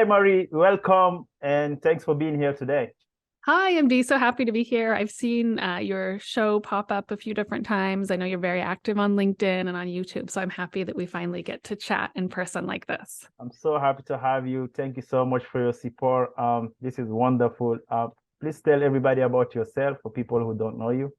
Marie. Welcome and thanks for being here today. Hi, MD. So happy to be here. I've seen your show pop up a few different times. I know you're very active on LinkedIn and on YouTube, so I'm happy that we finally get to chat in person like this. I'm so happy to have you. Thank you so much for your support. This is wonderful. Please tell everybody about yourself for people who don't know you.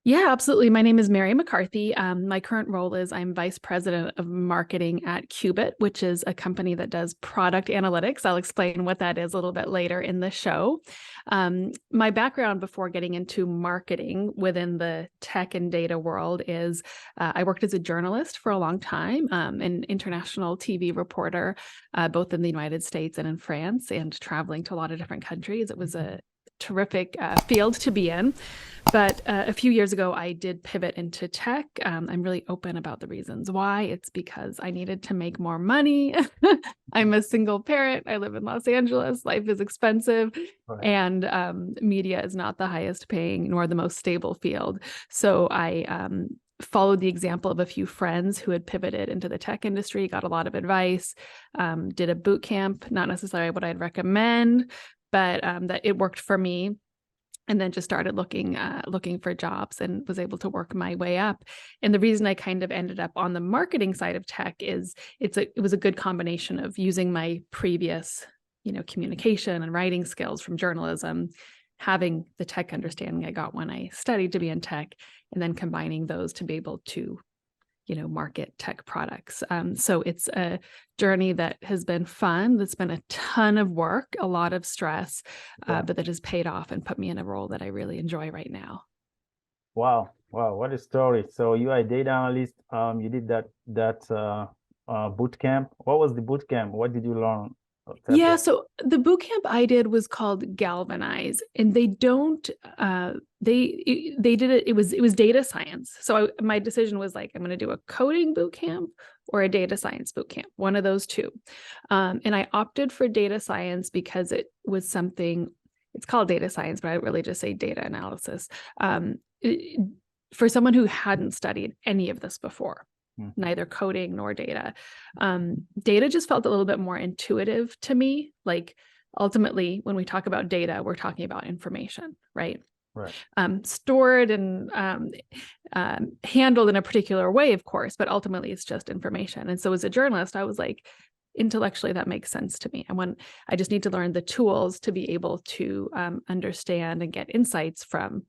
Yeah, absolutely. My name is Mary McCarthy. My current role is I'm Vice President of Marketing at Kubit, which is a company that does product analytics. I'll explain what that is a little bit later in the show. My background before getting into marketing within the tech and data world is I worked as a journalist for a long time, an international TV reporter, both in the United States and in France, and traveling to a lot of different countries. It was a terrific field to be in. But a few years ago, I did pivot into tech. I'm really open about the reasons why. It's because I needed to make more money. I'm a single parent. I live in Los Angeles. Life is expensive. Right. And media is not the highest paying nor the most stable field. So I followed the example of a few friends who had pivoted into the tech industry, got a lot of advice, did a boot camp, not necessarily what I'd recommend, but that it worked for me. And then just started looking for jobs and was able to work my way up. And the reason I kind of ended up on the marketing side of tech is it was a good combination of using my previous, communication and writing skills from journalism, having the tech understanding I got when I studied to be in tech, and then combining those to be able to market tech products. So it's a journey that has been fun. That's been a ton of work, a lot of stress, but that has paid off and put me in a role that I really enjoy right now. Wow. Wow. What a story. So you are a data analyst. You did that boot camp. What was the boot camp? What did you learn? Yeah, so the boot camp I did was called Galvanize, and they don't they did it. It was data science. So my decision was like, I'm going to do a coding boot camp or a data science boot camp, one of those two. And I opted for data science because it was something. It's called data science, but I really just say data analysis. For someone who hadn't studied any of this before. Neither coding nor data. Data just felt a little bit more intuitive to me. Like ultimately, when we talk about data, we're talking about information, right? Right. Stored and handled in a particular way, of course, but ultimately it's just information. And so as a journalist, I was like, intellectually, that makes sense to me. I just need to learn the tools to be able to understand and get insights from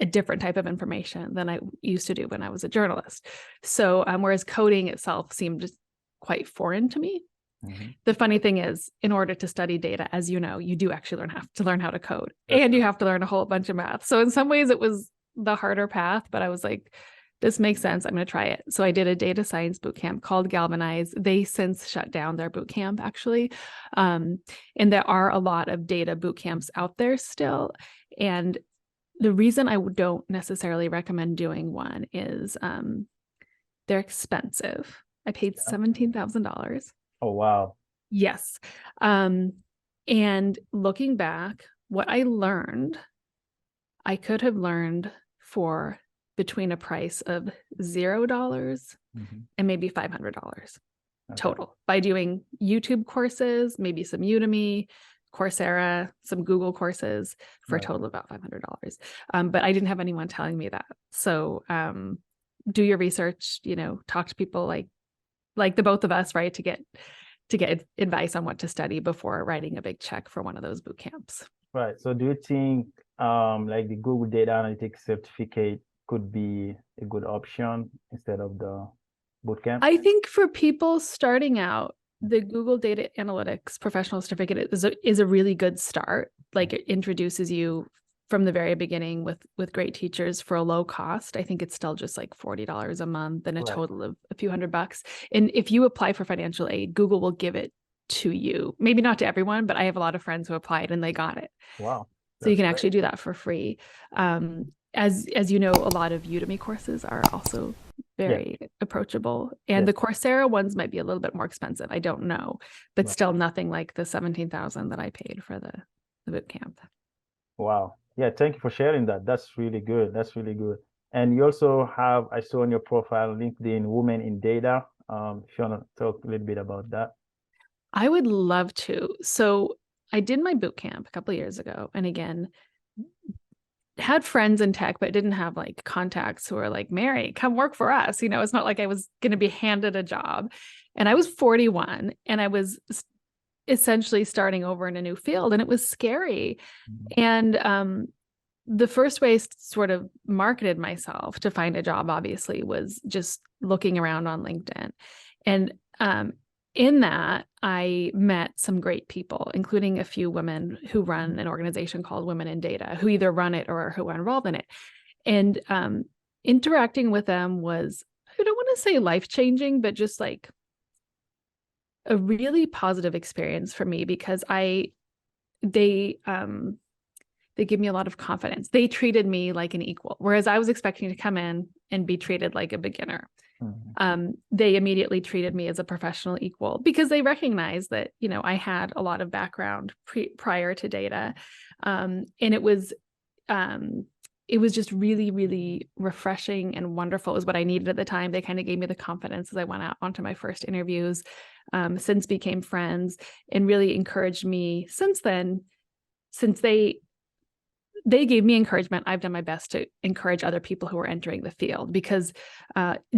a different type of information than I used to do when I was a journalist. So whereas coding itself seemed just quite foreign to me. The funny thing is, in order to study data, as you know, you do actually have to learn how to code. That's and you have to learn a whole bunch of math. So in some ways it was the harder path, but I was like, this makes sense. I'm going to try it. So I did a data science boot camp called Galvanize. They since shut down their boot camp, actually. And there are a lot of data boot camps out there still. And the reason I don't necessarily recommend doing one is they're expensive. I paid $17,000. Oh, wow. Yes. And looking back, what I learned, I could have learned for between a price of $0 and maybe $500 total by doing YouTube courses, maybe some Udemy, Coursera, some Google courses for a total of about $500. But I didn't have anyone telling me that. So do your research, talk to people like the both of us, right? To get advice on what to study before writing a big check for one of those boot camps. Right. So do you think like the Google Data Analytics certificate could be a good option instead of the boot camp? I think for people starting out, the Google Data Analytics Professional Certificate is a really good start. Like it introduces you from the very beginning with great teachers for a low cost. I think it's still just like $40 a month and a total of a few $100. And if you apply for financial aid, Google will give it to you. Maybe not to everyone, but I have a lot of friends who applied and they got it. Wow. So you can actually do that for free. As you know, a lot of Udemy courses are also very approachable. And the Coursera ones might be a little bit more expensive. I don't know, but still nothing like the $17,000 that I paid for the boot camp. Wow. Yeah, thank you for sharing that. That's really good. That's really good. And you also have, I saw on your profile, LinkedIn Women in Data. If you want to talk a little bit about that. I would love to. So I did my boot camp a couple of years ago, and again, had friends in tech, but didn't have like contacts who were like, Mary, come work for us. You know, it's not like I was going to be handed a job. And I was 41 and I was essentially starting over in a new field, and it was scary. And the first way I sort of marketed myself to find a job, obviously, was just looking around on LinkedIn. And in that, I met some great people, including a few women who run an organization called Women in Data, who either run it or who are involved in it. And interacting with them was, I don't want to say life-changing, but just like a really positive experience for me, because they give me a lot of confidence. They treated me like an equal, whereas I was expecting to come in and be treated like a beginner. They immediately treated me as a professional equal, because they recognized that, you know, I had a lot of background prior to data. And it was just really, really refreshing and wonderful. Is what I needed at the time. They kind of gave me the confidence as I went out onto my first interviews, since became friends, and really encouraged me since then. Since they gave me encouragement, I've done my best to encourage other people who are entering the field, because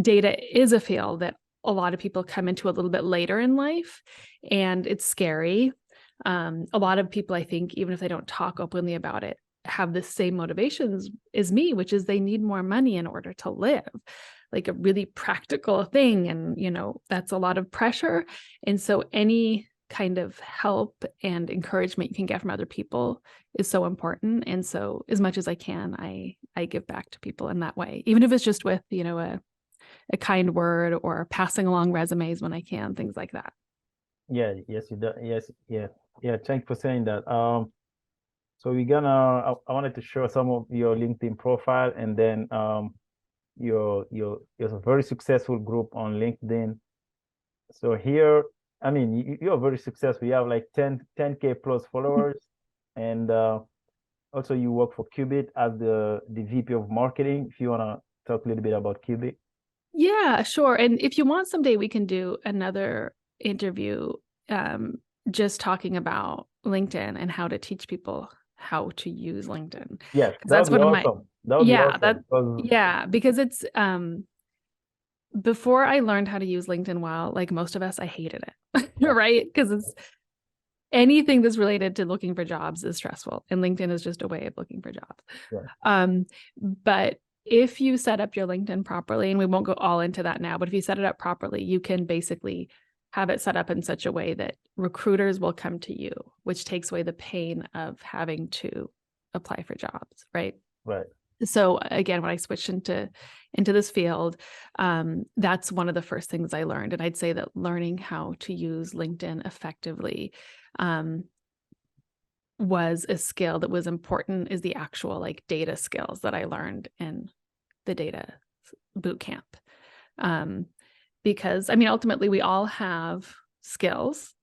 data is a field that a lot of people come into a little bit later in life, and it's scary. A lot of people, I think, even if they don't talk openly about it, have the same motivations as me, which is they need more money in order to live, like a really practical thing. And, you know, that's a lot of pressure. And so any kind of help and encouragement you can get from other people is so important. And so as much as I can, I give back to people in that way, even if it's just with, you know, a kind word or passing along resumes when I can, things like that. Yeah, yes, you do. Yes, yeah. Yeah, thanks for saying that. So I wanted to show some of your LinkedIn profile, and then you're a very successful group on LinkedIn. So here, I mean, you're very successful. You have like 10K plus followers, and also you work for Kubit as the VP of marketing. If you want to talk a little bit about Kubit. Yeah, sure. And if you want, someday we can do another interview, just talking about LinkedIn and how to teach people how to use LinkedIn. Yes, Because that would that's be one of my, awesome. That would be awesome. because it's before I learned how to use LinkedIn well, like most of us, I hated it, right? Because it's anything that's related to looking for jobs is stressful, and LinkedIn is just a way of looking for jobs. Yeah. But if you set up your LinkedIn properly, and we won't go all into that now, but if you set it up properly, you can basically have it set up in such a way that recruiters will come to you, which takes away the pain of having to apply for jobs, right? Right. So again, when I switched into this field, that's one of the first things I learned. And I'd say that learning how to use LinkedIn effectively was a skill that was important, is the actual like data skills that I learned in the data boot camp. Because I mean, ultimately we all have skills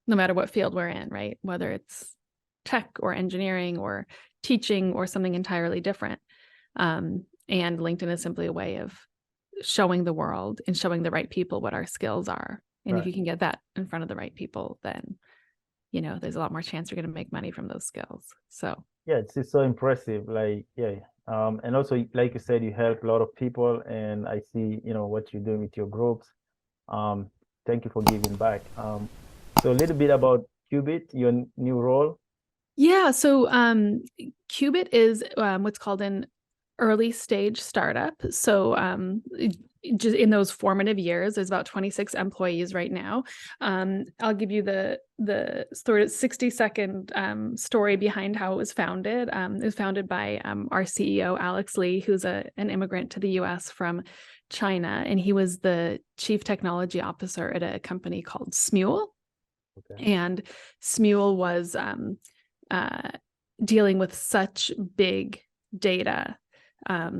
no matter what field we're in, right? Whether it's tech or engineering or teaching or something entirely different. And LinkedIn is simply a way of showing the world and showing the right people what our skills are. And if you can get that in front of the right people, then, you know, there's a lot more chance you're going to make money from those skills. So yeah, it's so impressive. Like, yeah. And also, like you said, you help a lot of people, and I see, you know, what you're doing with your groups. Thank you for giving back. So a little bit about Kubit, your new role. yeah, so Kubit is what's called an early stage startup. So just in those formative years, there's about 26 employees right now. I'll give you the sort of 60-second story behind how it was founded. It was founded by our CEO, Alex Lee, who's an immigrant to the US from China, and he was the chief technology officer at a company called Smule. Okay. And Smule was dealing with such big data,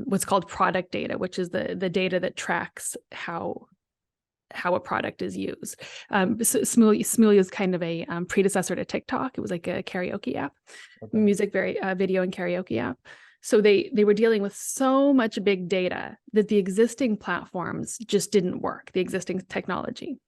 what's called product data, which is the data that tracks how a product is used. So Smoothie is kind of a predecessor to TikTok. It was like a karaoke app, music, video and karaoke app. So they were dealing with so much big data that the existing platforms just didn't work, the existing technology.